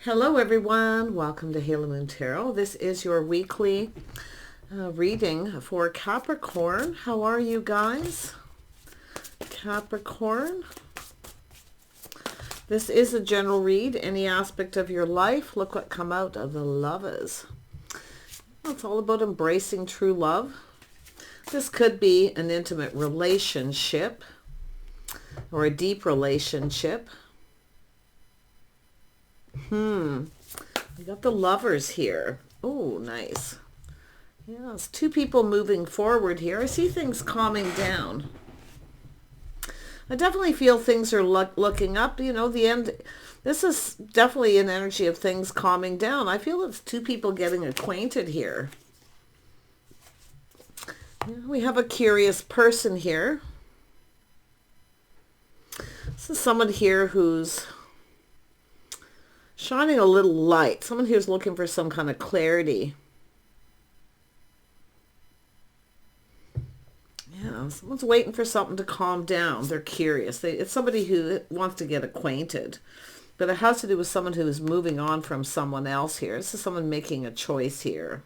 Hello everyone, welcome to Halo Moon Tarot. This is your weekly reading for Capricorn. How are you guys? Capricorn. This is a general read, any aspect of your life. Look what come out of the Lovers. It's all about embracing true love. This could be an intimate relationship or a deep relationship. We got the Lovers here. Oh, nice. Yeah, it's two people moving forward here. I see things calming down. I definitely feel things are looking up. You know, the end. This is definitely an energy of things calming down. I feel it's two people getting acquainted here. Yeah, we have a curious person here. This is someone here who's shining a little light. Someone who's looking for some kind of clarity. Yeah, someone's waiting for something to calm down. They're curious. It's somebody who wants to get acquainted. But it has to do with someone who is moving on from someone else here. This is someone making a choice here.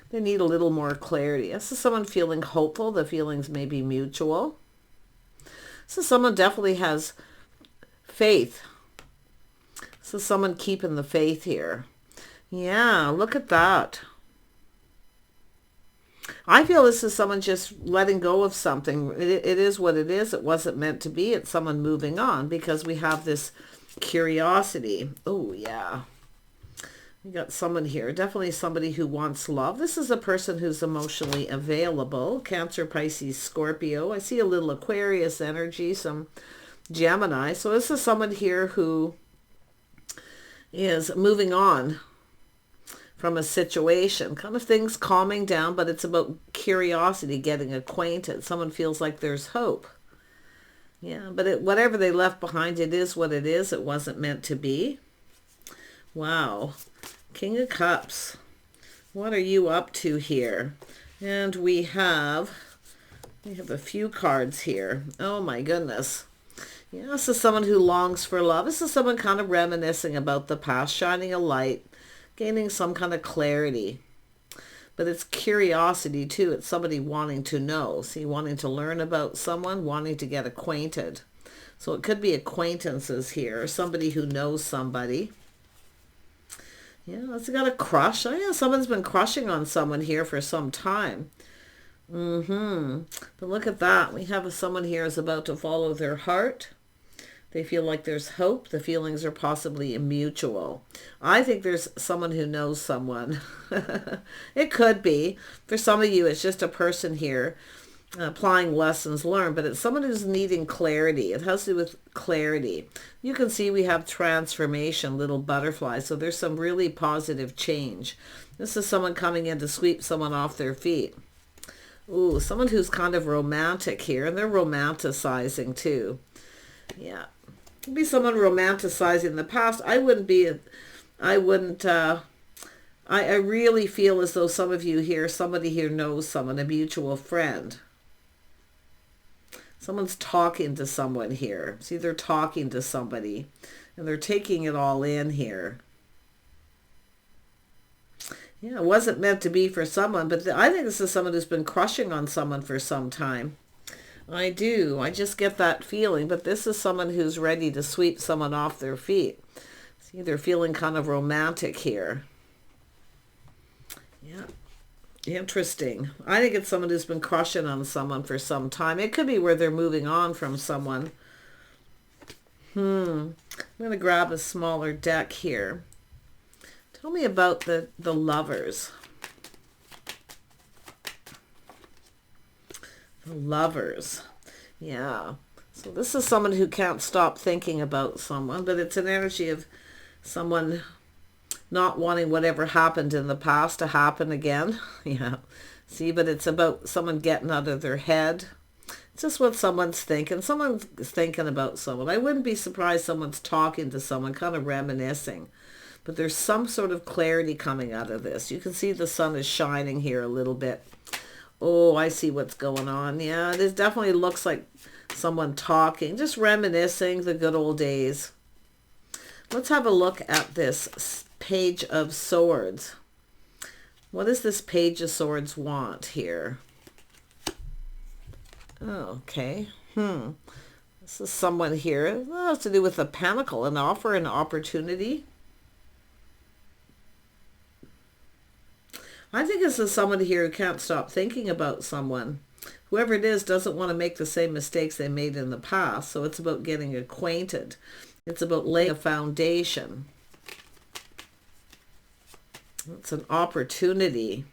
They need a little more clarity. This is someone feeling hopeful. The feelings may be mutual. So someone definitely has faith. So someone keeping the faith here. Yeah, look at that. I feel this is someone just letting go of something. It is what it is. It wasn't meant to be. It's someone moving on because we have this curiosity. Oh, yeah. We got someone here. Definitely somebody who wants love. This is a person who's emotionally available. Cancer, Pisces, Scorpio. I see a little Aquarius energy, some Gemini. So this is someone here who is moving on from a situation, kind of things calming down, but it's about curiosity, getting acquainted. Someone feels like there's hope. Yeah, but whatever they left behind, it is what it is. It wasn't meant to be. Wow. King of Cups. What are you up to here? And we have a few cards here. Oh my goodness. Yeah, this is someone who longs for love. This is someone kind of reminiscing about the past, shining a light, gaining some kind of clarity. But it's curiosity too. It's somebody wanting to know. See, wanting to learn about someone, wanting to get acquainted. So it could be acquaintances here, or somebody who knows somebody. Yeah, it's got a crush. Oh yeah, someone's been crushing on someone here for some time. But look at that. We have someone here is about to follow their heart. They feel like there's hope. The feelings are possibly mutual. I think there's someone who knows someone. It could be. For some of you, it's just a person here applying lessons learned, but it's someone who's needing clarity. It has to do with clarity. You can see we have transformation, little butterflies. So there's some really positive change. This is someone coming in to sweep someone off their feet. Ooh, someone who's kind of romantic here, and they're romanticizing too. Yeah. Could be someone romanticizing the past. I really feel as though some of you here, somebody here knows someone, a mutual friend. Someone's talking to someone here. See, they're talking to somebody, and they're taking it all in here. Yeah, it wasn't meant to be for someone, but I think this is someone who's been crushing on someone for some time. I do. I just get that feeling, but this is someone who's ready to sweep someone off their feet. See, they're feeling kind of romantic here. Yeah. Interesting. I think it's someone who's been crushing on someone for some time. It could be where they're moving on from someone. I'm going to grab a smaller deck here. Tell me about the Lovers. The Lovers. Yeah. So this is someone who can't stop thinking about someone, but it's an energy of someone not wanting whatever happened in the past to happen again. Yeah. See, but it's about someone getting out of their head. It's just what someone's thinking. Someone's thinking about someone. I wouldn't be surprised someone's talking to someone, kind of reminiscing. But there's some sort of clarity coming out of this. You can see the sun is shining here a little bit. Oh, I see what's going on. Yeah, it definitely looks like someone talking, just reminiscing the good old days. Let's have a look at this Page of Swords. What does this Page of Swords want here? Oh, okay. This is someone here. It has to do with a pentacle, an offer, an opportunity. I think this is someone here who can't stop thinking about someone. Whoever it is doesn't want to make the same mistakes they made in the past. So it's about getting acquainted. It's about laying a foundation. It's an opportunity.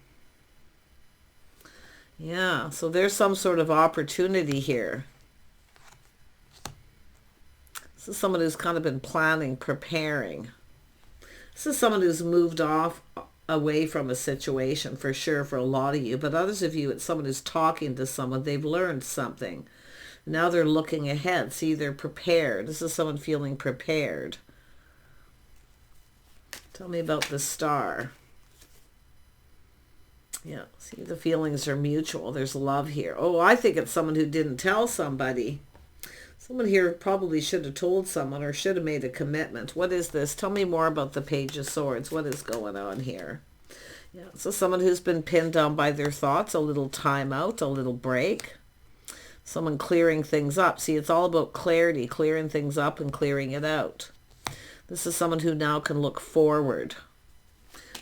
Yeah, so there's some sort of opportunity here. This is someone who's kind of been planning, preparing. This is someone who's moved away from a situation for sure for a lot of you. But others of you, it's someone who's talking to someone. They've learned something. Now they're looking ahead. See, they're prepared. This is someone feeling prepared. Tell me about the Star. Yeah, see, the feelings are mutual. There's love here. Oh, I think it's someone who didn't tell somebody. Someone here probably should have told someone or should have made a commitment. What is this? Tell me more about the Page of Swords. What is going on here? Yeah, so someone who's been pinned down by their thoughts, a little time out, a little break. Someone clearing things up. See, it's all about clarity, clearing things up and clearing it out. This is someone who now can look forward.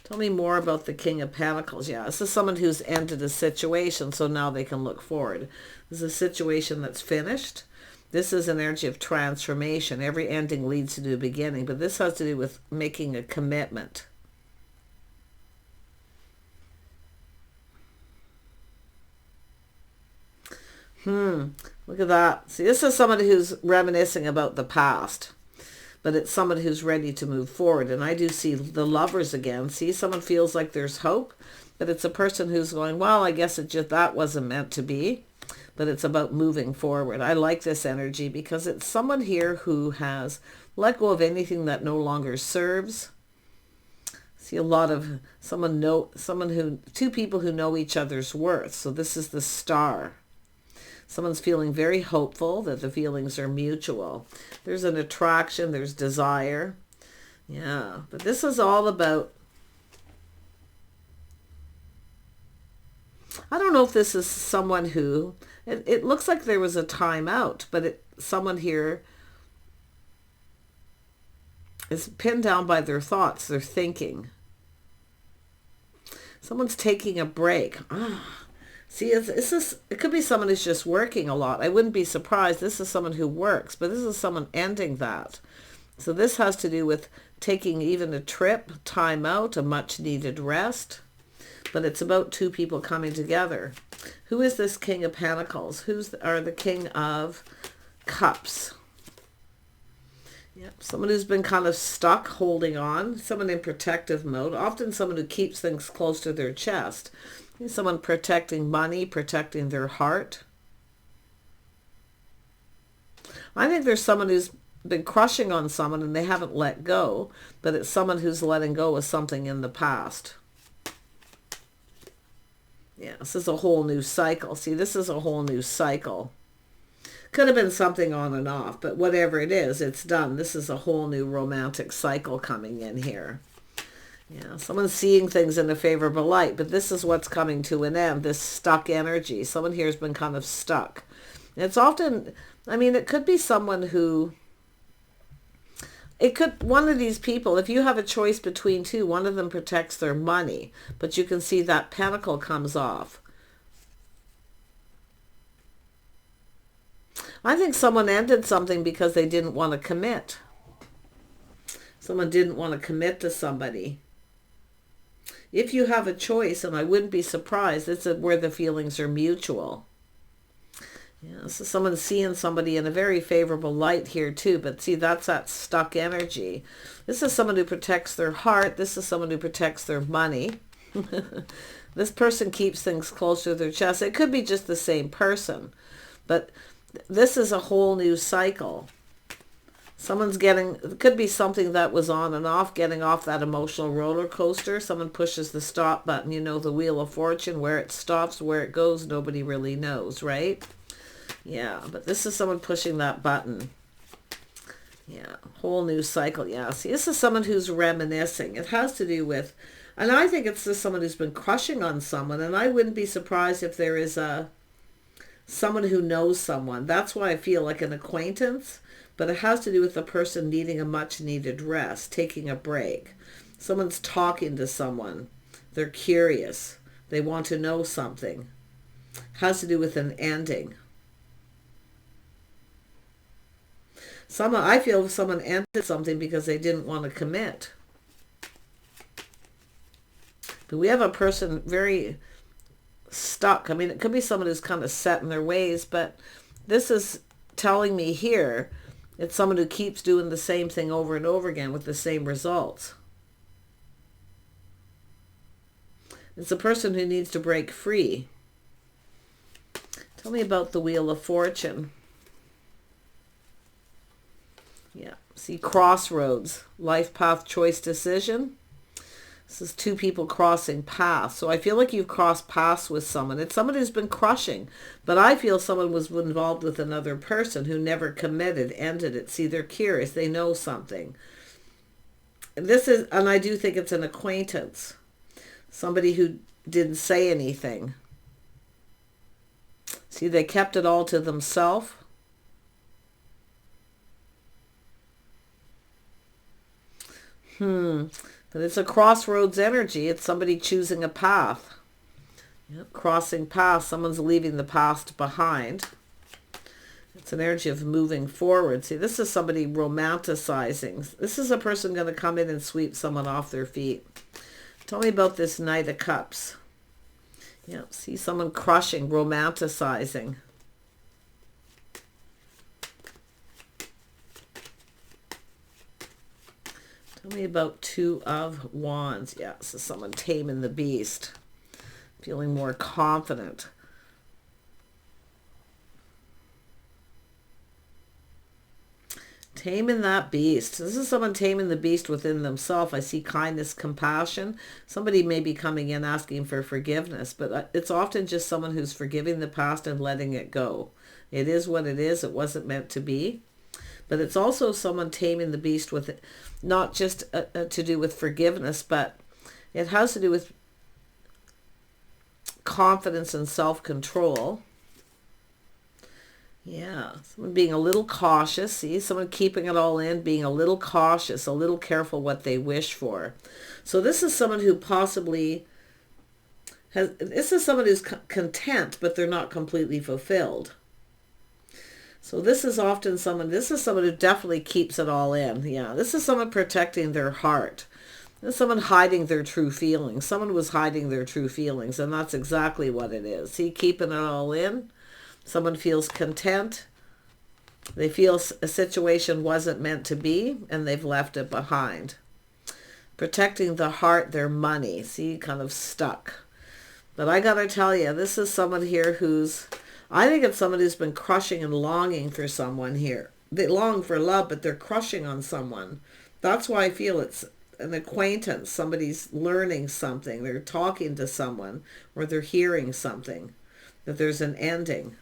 Tell me more about the King of Pentacles. Yeah, this is someone who's ended a situation, so now they can look forward. This is a situation that's finished. This is an energy of transformation. Every ending leads to a new beginning, but this has to do with making a commitment. Look at that. See, this is somebody who's reminiscing about the past. But it's someone who's ready to move forward. And I do see the Lovers again. See, someone feels like there's hope, but it's a person who's going, well, I guess it just, that wasn't meant to be. But it's about moving forward. I like this energy because it's someone here who has let go of anything that no longer serves. See a lot of two people who know each other's worth. So this is the Star. Someone's feeling very hopeful that the feelings are mutual. There's an attraction, there's desire. Yeah, but this is all about, I don't know if this is someone who, it looks like there was a time out, but someone here is pinned down by their thoughts, their thinking. Someone's taking a break. See, it could be someone who's just working a lot. I wouldn't be surprised. This is someone who works, but this is someone ending that. So this has to do with taking even a trip, time out, a much needed rest. But it's about two people coming together. Who is this King of Pentacles? Are the King of Cups? Yep, someone who's been kind of stuck, holding on. Someone in protective mode. Often someone who keeps things close to their chest. Someone protecting money, protecting their heart. I think there's someone who's been crushing on someone and they haven't let go, but it's someone who's letting go of something in the past. Yeah, this is a whole new cycle. See, this is a whole new cycle. Could have been something on and off, but whatever it is, it's done. This is a whole new romantic cycle coming in here. Yeah, someone's seeing things in a favorable light, but this is what's coming to an end, this stuck energy. Someone here has been kind of stuck. And it's often, I mean, it could be someone who, one of these people, if you have a choice between two, one of them protects their money, but you can see that pentacle comes off. I think someone ended something because they didn't want to commit. Someone didn't want to commit to somebody. If you have a choice, and I wouldn't be surprised, it's where the feelings are mutual. Yeah, so someone's seeing somebody in a very favorable light here too, but see, that's that stuck energy. This is someone who protects their heart. This is someone who protects their money. This person keeps things close to their chest. It could be just the same person, but this is a whole new cycle. It could be something that was on and off, getting off that emotional roller coaster. Someone pushes the stop button, the Wheel of Fortune, where it stops, where it goes, nobody really knows, right? Yeah, but this is someone pushing that button. Yeah, whole new cycle. Yeah, see, this is someone who's reminiscing. It has to do with, and I think it's just someone who's been crushing on someone, and I wouldn't be surprised if there is someone who knows someone. That's why I feel like an acquaintance, but it has to do with the person needing a much needed rest, taking a break. Someone's talking to someone. They're curious. They want to know something. It has to do with an ending. I feel someone ended something because they didn't want to commit. But we have a person very stuck. I mean, it could be someone who's kind of set in their ways, but this is telling me here it's someone who keeps doing the same thing over and over again with the same results. It's a person who needs to break free. Tell me about the Wheel of Fortune. Yeah, see, crossroads, life path, choice, decision. This is two people crossing paths. So I feel like you've crossed paths with someone. It's someone who's been crushing, but I feel someone was involved with another person who never committed, ended it. See, they're curious. They know something. And I do think it's an acquaintance. Somebody who didn't say anything. See, they kept it all to themselves. But it's a crossroads energy. It's somebody choosing a path. Yep, crossing paths. Someone's leaving the past behind. It's an energy of moving forward. See, this is somebody romanticizing. This is a person going to come in and sweep someone off their feet. Tell me about this Knight of Cups. Yep, see someone crushing, romanticizing. Tell me about Two of Wands. Yeah, so someone taming the beast. Feeling more confident. Taming that beast. This is someone taming the beast within themselves. I see kindness, compassion. Somebody may be coming in asking for forgiveness, but it's often just someone who's forgiving the past and letting it go. It is what it is. It wasn't meant to be. But it's also someone taming the beast with it, not just to do with forgiveness, but it has to do with confidence and self-control. Yeah, someone being a little cautious. See, someone keeping it all in, being a little cautious, a little careful what they wish for. So this is someone who possibly this is someone who's content, but they're not completely fulfilled. So this is someone who definitely keeps it all in. Yeah, this is someone protecting their heart. This is someone hiding their true feelings. Someone was hiding their true feelings, and that's exactly what it is. See, keeping it all in. Someone feels content. They feel a situation wasn't meant to be, and they've left it behind. Protecting the heart, their money. See, kind of stuck. But I gotta tell you, this is someone here I think it's someone who's been crushing and longing for someone here. They long for love, but they're crushing on someone. That's why I feel it's an acquaintance. Somebody's learning something. They're talking to someone, or they're hearing something. That there's an ending.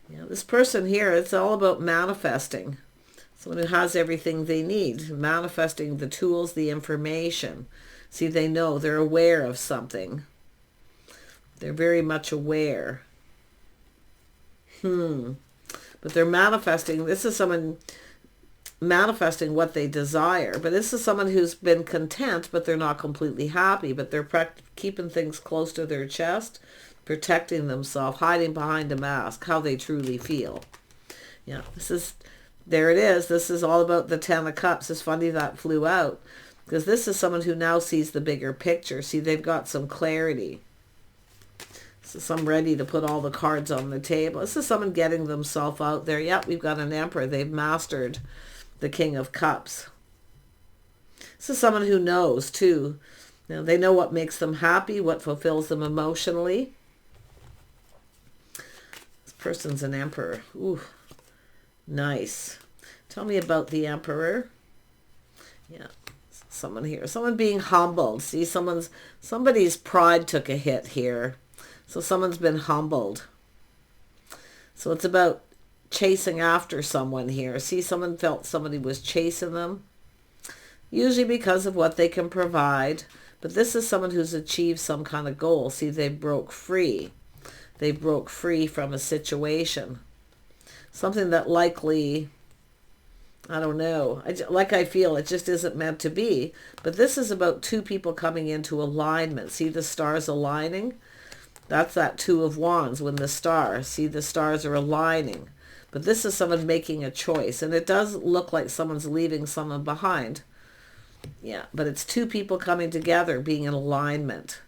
Yeah, this person here, it's all about manifesting. Someone who has everything they need. Manifesting the tools, the information. See, they know. They're aware of something. They're very much aware. But they're manifesting. This is someone manifesting what they desire. But this is someone who's been content, but they're not completely happy. But they're keeping things close to their chest, protecting themselves, hiding behind a mask, how they truly feel. Yeah, there it is. This is all about the Ten of Cups. It's funny that flew out, because this is someone who now sees the bigger picture. See, they've got some clarity. So I'm ready to put all the cards on the table. This is someone getting themselves out there. Yep, we've got an Emperor. They've mastered the King of Cups. This is someone who knows, too. Now, they know what makes them happy, what fulfills them emotionally. This person's an Emperor. Ooh, nice. Tell me about the Emperor. Yeah, someone here. Someone being humbled. See, somebody's pride took a hit here. So someone's been humbled. So it's about chasing after someone here. See, someone felt somebody was chasing them, usually because of what they can provide. But this is someone who's achieved some kind of goal. See, they broke free. They broke free from a situation. Something that likely, I don't know, I feel it just isn't meant to be. But this is about two people coming into alignment. See the stars aligning? That's that Two of Wands when the stars, see the stars are aligning. But this is someone making a choice. And it does look like someone's leaving someone behind. Yeah, but it's two people coming together, being in alignment.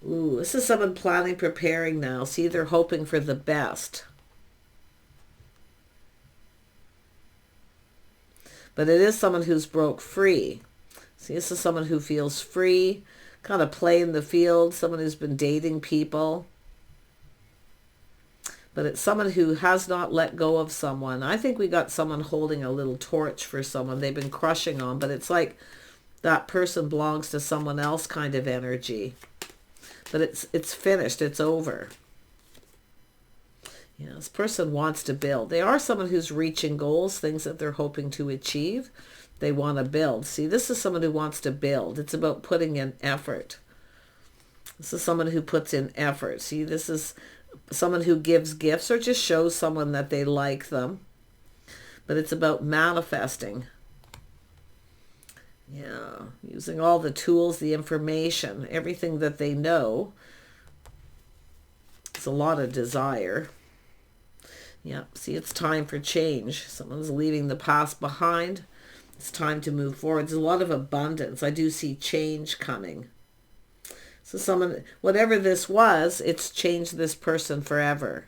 Ooh, this is someone planning, preparing now. See, they're hoping for the best. But it is someone who's broke free. See, this is someone who feels free, kind of playing the field, someone who's been dating people. But it's someone who has not let go of someone. I think we got someone holding a little torch for someone they've been crushing on, but it's like that person belongs to someone else kind of energy. But it's finished, it's over. Yeah, this person wants to build. They are someone who's reaching goals, things that they're hoping to achieve. They want to build. See, this is someone who wants to build. It's about putting in effort. This is someone who puts in effort. See, this is someone who gives gifts or just shows someone that they like them. But it's about manifesting. Yeah, using all the tools, the information, everything that they know. It's a lot of desire. Yeah, see, it's time for change. Someone's leaving the past behind. It's time to move forward. There's a lot of abundance. I do see change coming. So someone, whatever this was, it's changed this person forever.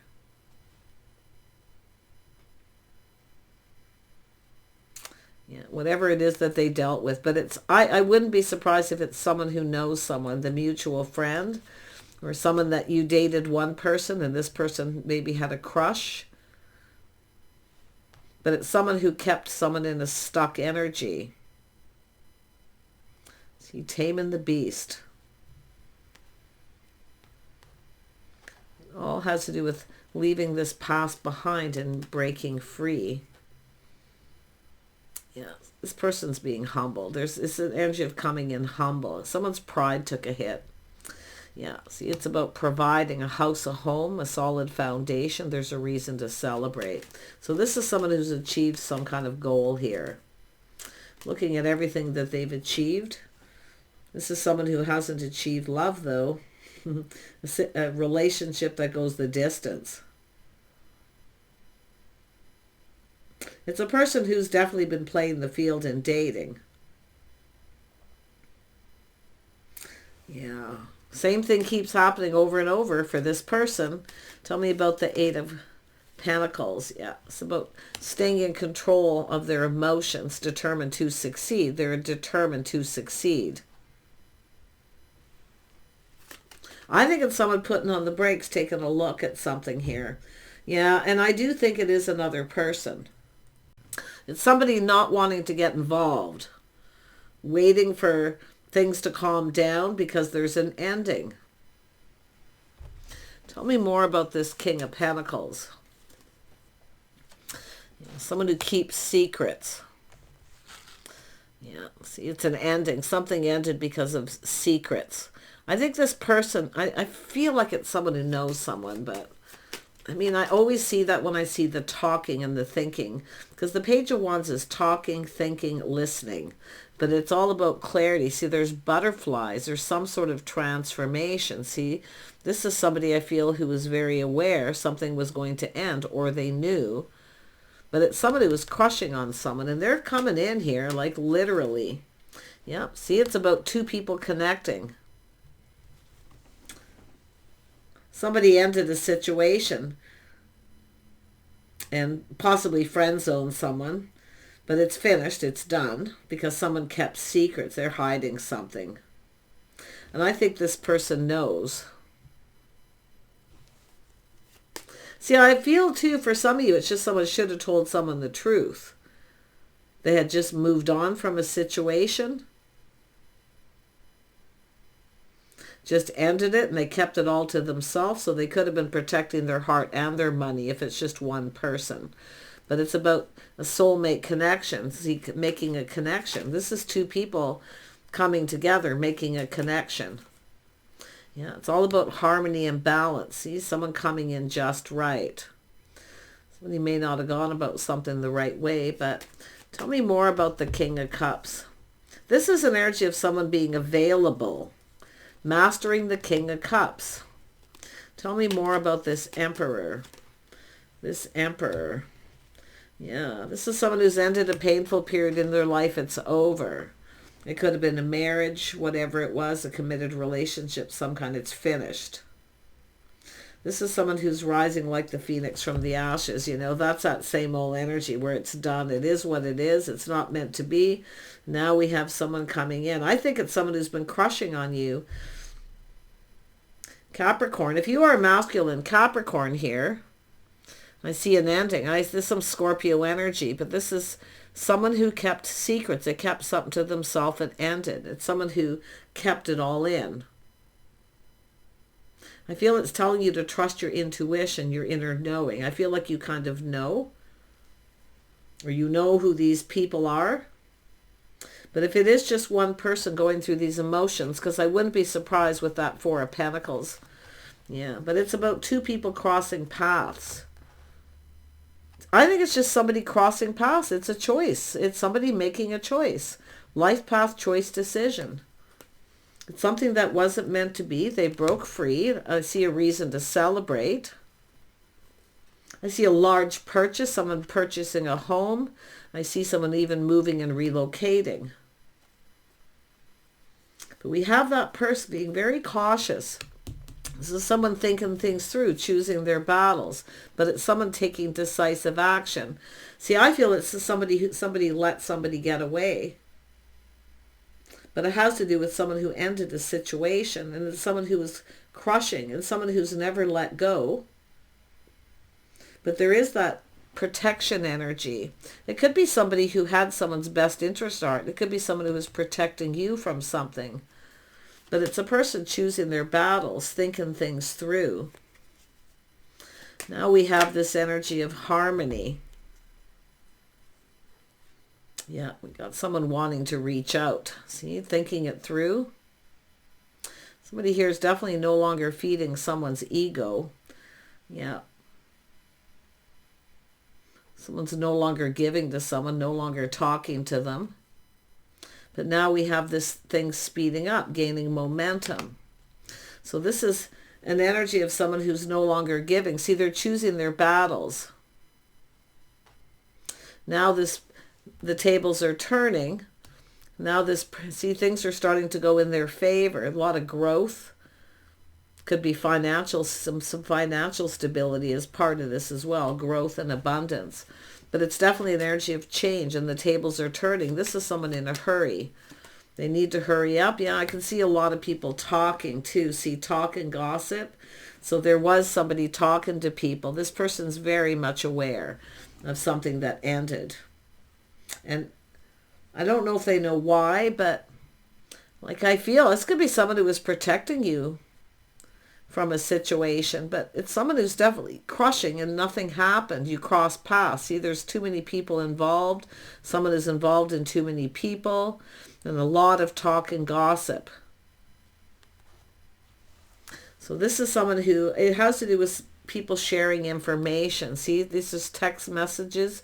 Yeah, whatever it is that they dealt with. But it's I wouldn't be surprised if it's someone who knows someone, the mutual friend, or someone that you dated one person and this person maybe had a crush. But it's someone who kept someone in a stuck energy. See, taming the beast. It all has to do with leaving this past behind and breaking free. Yeah, this person's being humble. It's an energy of coming in humble. Someone's pride took a hit. Yeah, see, it's about providing a house, a home, a solid foundation. There's a reason to celebrate. So this is someone who's achieved some kind of goal here. Looking at everything that they've achieved. This is someone who hasn't achieved love, though. A relationship that goes the distance. It's a person who's definitely been playing the field and dating. Yeah. Same thing keeps happening over and over for this person. Tell me about the Eight of Pentacles. Yeah, it's about staying in control of their emotions, determined to succeed. They're determined to succeed. I think it's someone putting on the brakes, taking a look at something here. Yeah, and I do think it is another person. It's somebody not wanting to get involved, waiting for things to calm down because there's an ending. Tell me more about this King of Pentacles. Yeah, someone who keeps secrets. Yeah, see, it's an ending. Something ended because of secrets. I think this person, I feel like it's someone who knows someone, but I mean, I always see that when I see the talking and the thinking, because the Page of Wands is talking, thinking, listening, but it's all about clarity. See, there's butterflies, there's some sort of transformation. See, this is somebody I feel who was very aware something was going to end, or they knew, but it's somebody who was crushing on someone, and they're coming in here, like literally. Yeah, see, it's about two people connecting. Somebody ended a situation and possibly friend zoned someone, but it's finished, it's done, because someone kept secrets. They're hiding something. And I think this person knows. See, I feel too, for some of you, it's just someone should have told someone the truth. They had just moved on from a situation. just ended it and they kept it all to themselves. So they could have been protecting their heart and their money if it's just one person. But it's about a soulmate connection, see, making a connection. This is two people coming together, making a connection. Yeah, it's all about harmony and balance. See, someone coming in just right. Somebody may not have gone about something the right way, but tell me more about the King of Cups. This is an energy of someone being available, mastering the King of Cups. Tell me more about this Emperor. This Emperor. Yeah, this is someone who's ended a painful period in their life. It's over. It could have been a marriage, whatever it was, a committed relationship, some kind. It's finished. This is someone who's rising like the phoenix from the ashes. You know, that's that same old energy where it's done. It is what it is. It's not meant to be. Now we have someone coming in. I think it's someone who's been crushing on you. Capricorn. If you are masculine Capricorn here, I see an ending. This is some Scorpio energy, but this is someone who kept secrets. They kept something to themselves and ended. It's someone who kept it all in. I feel it's telling you to trust your intuition, your inner knowing. I feel like you kind of know, or you know who these people are. But if it is just one person going through these emotions, because I wouldn't be surprised with that Four of Pentacles. Yeah, but it's about two people crossing paths. I think it's just somebody crossing paths. It's a choice. It's somebody making a choice. Life path choice decision. It's something that wasn't meant to be. They broke free. I see a reason to celebrate. I see a large purchase. Someone purchasing a home. I see someone even moving and relocating. But we have that person being very cautious. This is someone thinking things through, choosing their battles, but it's someone taking decisive action. See, I feel it's somebody let somebody get away. But it has to do with someone who ended a situation, and it's someone who was crushing, and someone who's never let go. But there is that protection energy. It could be somebody who had someone's best interest at heart. It could be someone who was protecting you from something. But it's a person choosing their battles, thinking things through. Now we have this energy of harmony. Yeah, we got someone wanting to reach out. See, thinking it through. Somebody here is definitely no longer feeding someone's ego. Yeah. Someone's no longer giving to someone, no longer talking to them. But now we have this thing speeding up, gaining momentum. So this is an energy of someone who's no longer giving. See, they're choosing their battles. Now the tables are turning. Now things are starting to go in their favor. A lot of growth. Could be financial, some financial stability as part of this as well. Growth and abundance. But it's definitely an energy of change, and the tables are turning. This is someone in a hurry. They need to hurry up. Yeah, I can see a lot of people talking too. See, talk and gossip. So there was somebody talking to people. This person's very much aware of something that ended. And I don't know if they know why, but like I feel this could be someone who was protecting you from a situation, but it's someone who's definitely crushing and nothing happened. You cross paths. See, there's too many people involved. Someone is involved in too many people, and a lot of talk and gossip. So this is someone who, it has to do with people sharing information. See, this is text messages,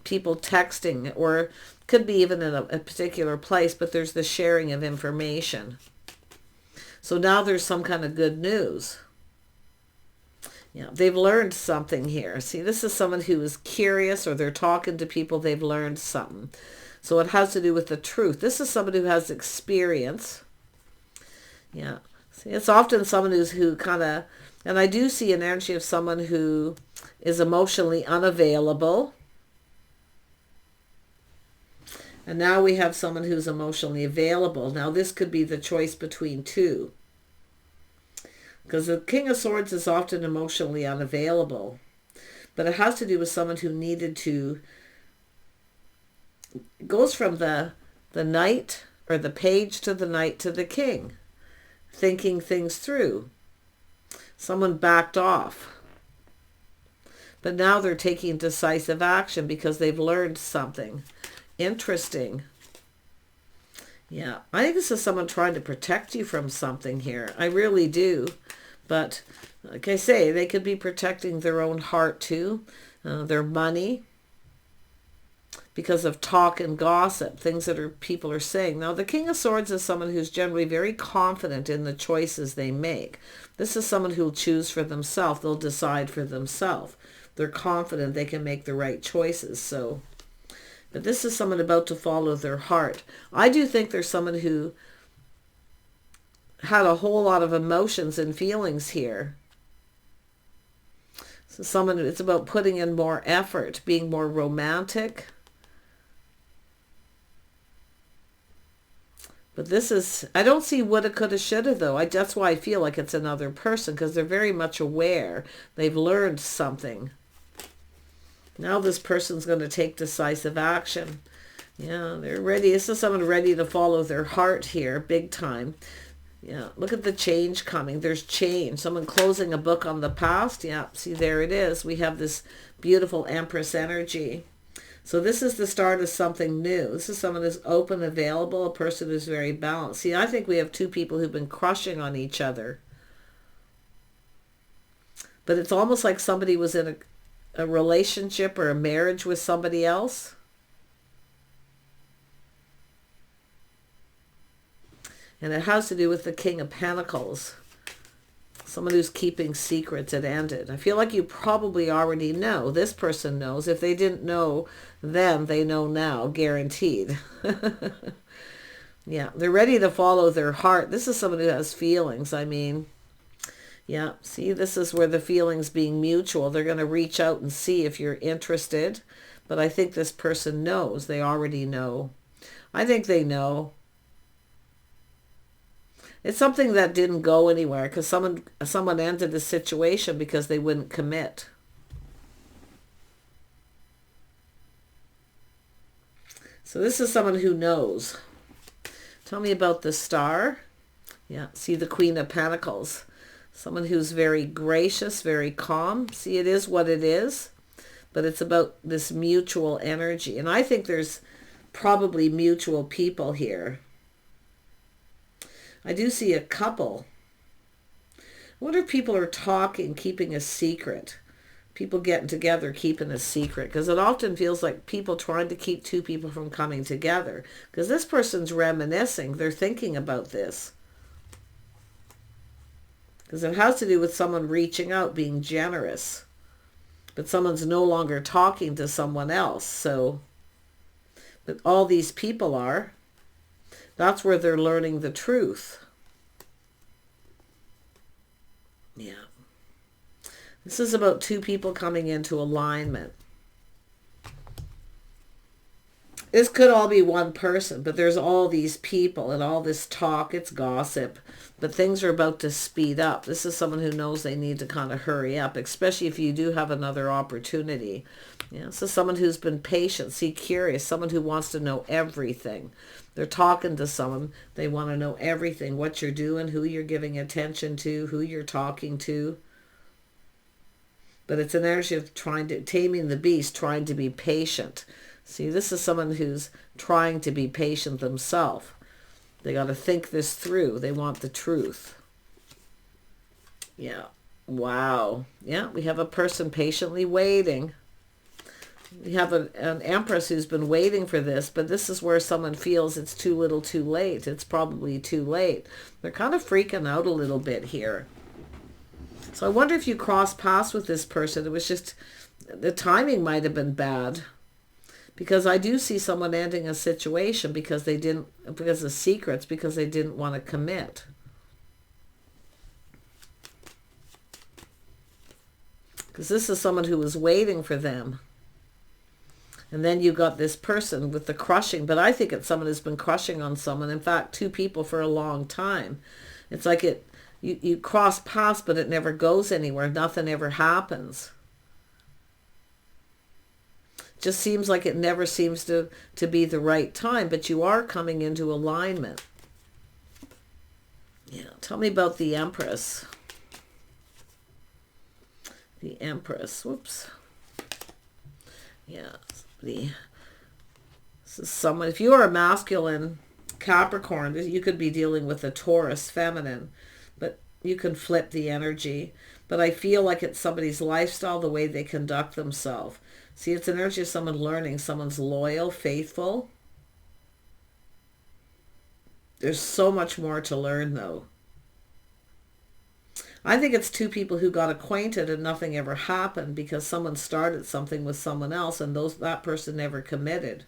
people texting, or could be even in a particular place, but there's the sharing of information. So now there's some kind of good news. Yeah, they've learned something here. See, this is someone who is curious, or they're talking to people, they've learned something. So it has to do with the truth. This is somebody who has experience. Yeah. See, it's often someone who kind of, and I do see an energy of someone who is emotionally unavailable. And now we have someone who's emotionally available. Now this could be the choice between two. Because the King of Swords is often emotionally unavailable. But it has to do with someone who needed to, it goes from the knight or the page to the knight to the king. thinking things through. Someone backed off. But now they're taking decisive action because they've learned something. Interesting. Yeah, I think this is someone trying to protect you from something here. I really do. But like I say, they could be protecting their own heart too, their money, because of talk and gossip, things that people are saying. Now, the King of Swords is someone who's generally very confident in the choices they make. This is someone who'll choose for themselves. They'll decide for themselves. They're confident they can make the right choices. So, but this is someone about to follow their heart. I do think there's someone who had a whole lot of emotions and feelings here. So someone, it's about putting in more effort, being more romantic. But this is, I don't see woulda, coulda, shoulda though. That's why I feel like it's another person, because they're very much aware. They've learned something. Now this person's going to take decisive action. Yeah, they're ready. This is someone ready to follow their heart here, big time. Yeah, look at the change coming. There's change. Someone closing a book on the past. Yeah, see, there it is. We have this beautiful Empress energy. So this is the start of something new. This is someone who's open, available, a person who's very balanced. See, I think we have two people who've been crushing on each other. But it's almost like somebody was in a relationship or a marriage with somebody else. And it has to do with the King of Pentacles. Someone who's keeping secrets. It ended. I feel like you probably already know. This person knows. If they didn't know then, they know now. Guaranteed. Yeah, they're ready to follow their heart. This is someone who has feelings. I mean, yeah, see, this is where the feelings being mutual. They're going to reach out and see if you're interested. But I think this person knows. They already know. I think they know. It's something that didn't go anywhere because someone ended the situation because they wouldn't commit. So this is someone who knows. Tell me about the Star. Yeah, see the Queen of Pentacles. Someone who's very gracious, very calm. See, it is what it is, but it's about this mutual energy. And I think there's probably mutual people here. I do see a couple. I wonder if people are talking, keeping a secret. People getting together, keeping a secret. Because it often feels like people trying to keep two people from coming together. Because this person's reminiscing. They're thinking about this. Because it has to do with someone reaching out, being generous. But someone's no longer talking to someone else. So, but all these people are. That's where they're learning the truth. Yeah. This is about two people coming into alignment. This could all be one person, but there's all these people and all this talk. It's gossip, but things are about to speed up. This is someone who knows they need to kind of hurry up, especially if you do have another opportunity. Yeah, this is someone who's been patient, see, curious, someone who wants to know everything. They're talking to someone. They want to know everything, what you're doing, who you're giving attention to, who you're talking to. But it's an energy of taming the beast, trying to be patient. See, this is someone who's trying to be patient themselves. They got to think this through. They want the truth. Yeah. Wow. Yeah, we have a person patiently waiting. We have an Empress who's been waiting for this, but this is where someone feels it's too little too late. It's probably too late. They're kind of freaking out a little bit here. So I wonder if you cross paths with this person. It was just, the timing might have been bad. Because I do see someone ending a situation because of secrets, because they didn't want to commit. Because this is someone who was waiting for them. And then you got this person with the crushing. But I think it's someone who's been crushing on someone. In fact, two people for a long time. It's like you cross paths, but it never goes anywhere. Nothing ever happens. Just seems like it never seems to be the right time. But you are coming into alignment. Yeah, tell me about the Empress. The Empress, whoops. Yeah, this is someone, if you are a masculine Capricorn, you could be dealing with a Taurus feminine, but you can flip the energy. But I feel like it's somebody's lifestyle, the way they conduct themselves. See, it's an energy of someone learning, someone's loyal, faithful. There's so much more to learn, though. I think it's two people who got acquainted and nothing ever happened because someone started something with someone else and that person never committed.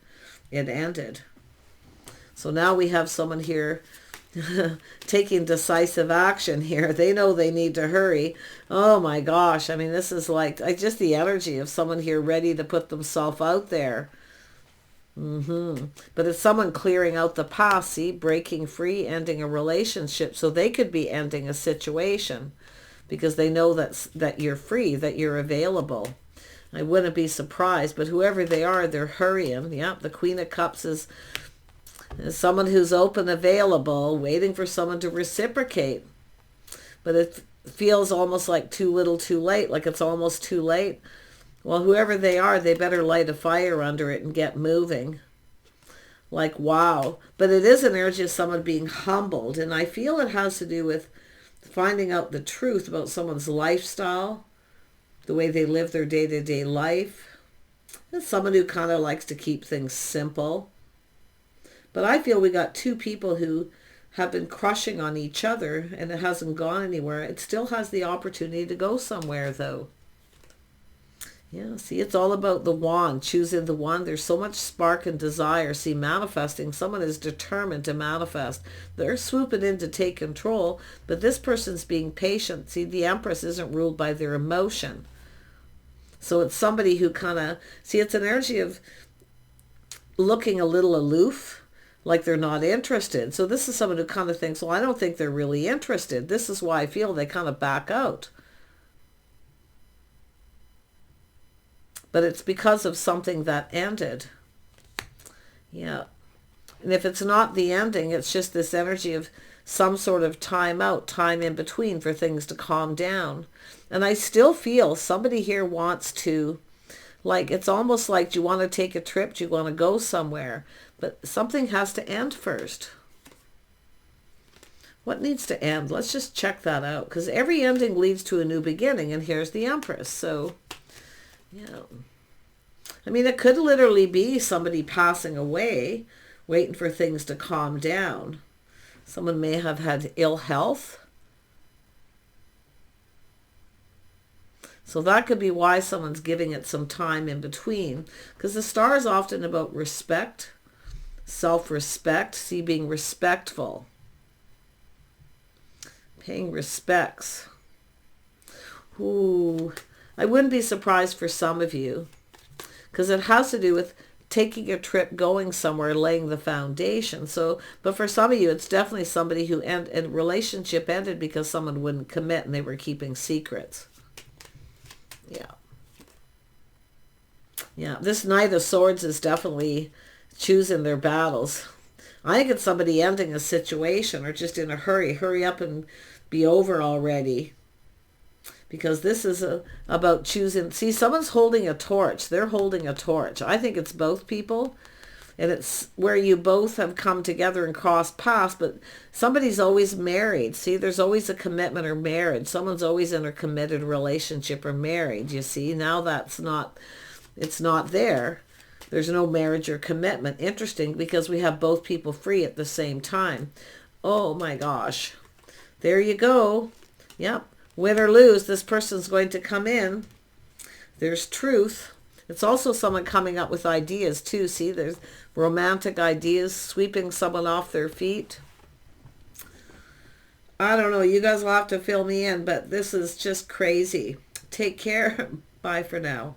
It ended. So now we have someone here taking decisive action here. They know they need to hurry. Oh my gosh. I mean, this is like just the energy of someone here ready to put themselves out there. But it's someone clearing out the past, see, breaking free, ending a relationship. So they could be ending a situation because they know that you're free, that you're available. I wouldn't be surprised, but whoever they are, they're hurrying. Yeah, the Queen of Cups is someone who's open, available, waiting for someone to reciprocate. But it feels almost like too little too late, like it's almost too late. Well, whoever they are, they better light a fire under it and get moving. Like, wow. But it is an energy of someone being humbled. And I feel it has to do with finding out the truth about someone's lifestyle, the way they live their day-to-day life. It's someone who kind of likes to keep things simple. But I feel we got two people who have been crushing on each other and it hasn't gone anywhere. It still has the opportunity to go somewhere, though. Yeah, see, it's all about the wand, choosing the wand. There's so much spark and desire. See, manifesting. Someone is determined to manifest. They're swooping in to take control, but this person's being patient. See, the Empress isn't ruled by their emotion. So it's somebody who kind of, see, it's an energy of looking a little aloof, like they're not interested. So this is someone who kind of thinks, well, I don't think they're really interested. This is why I feel they kind of back out. But it's because of something that ended. Yeah. And if it's not the ending, it's just this energy of some sort of time out, time in between for things to calm down. And I still feel somebody here wants to, like, it's almost like, do you want to take a trip? Do you want to go somewhere? But something has to end first. What needs to end? Let's just check that out. Because every ending leads to a new beginning. And here's the Empress. So, yeah. I mean, it could literally be somebody passing away, waiting for things to calm down. Someone may have had ill health. So that could be why someone's giving it some time in between. Because the star is often about respect, self-respect, see, being respectful. Paying respects. Ooh, I wouldn't be surprised for some of you. Because it has to do with taking a trip, going somewhere, laying the foundation. So, but for some of you, it's definitely somebody who a relationship ended because someone wouldn't commit and they were keeping secrets. Yeah. Yeah, this Knight of Swords is definitely choosing their battles. I think it's somebody ending a situation or just in a hurry. Hurry up and be over already. Because this is about choosing. See, someone's holding a torch. They're holding a torch. I think it's both people. And it's where you both have come together and crossed paths. But somebody's always married. See, there's always a commitment or marriage. Someone's always in a committed relationship or married. You see, now it's not there. There's no marriage or commitment. Interesting, because we have both people free at the same time. Oh my gosh. There you go. Yep. Win or lose, this person's going to come in. There's truth. It's also someone coming up with ideas too. See, there's romantic ideas, sweeping someone off their feet. I don't know. You guys will have to fill me in, but this is just crazy. Take care. Bye for now.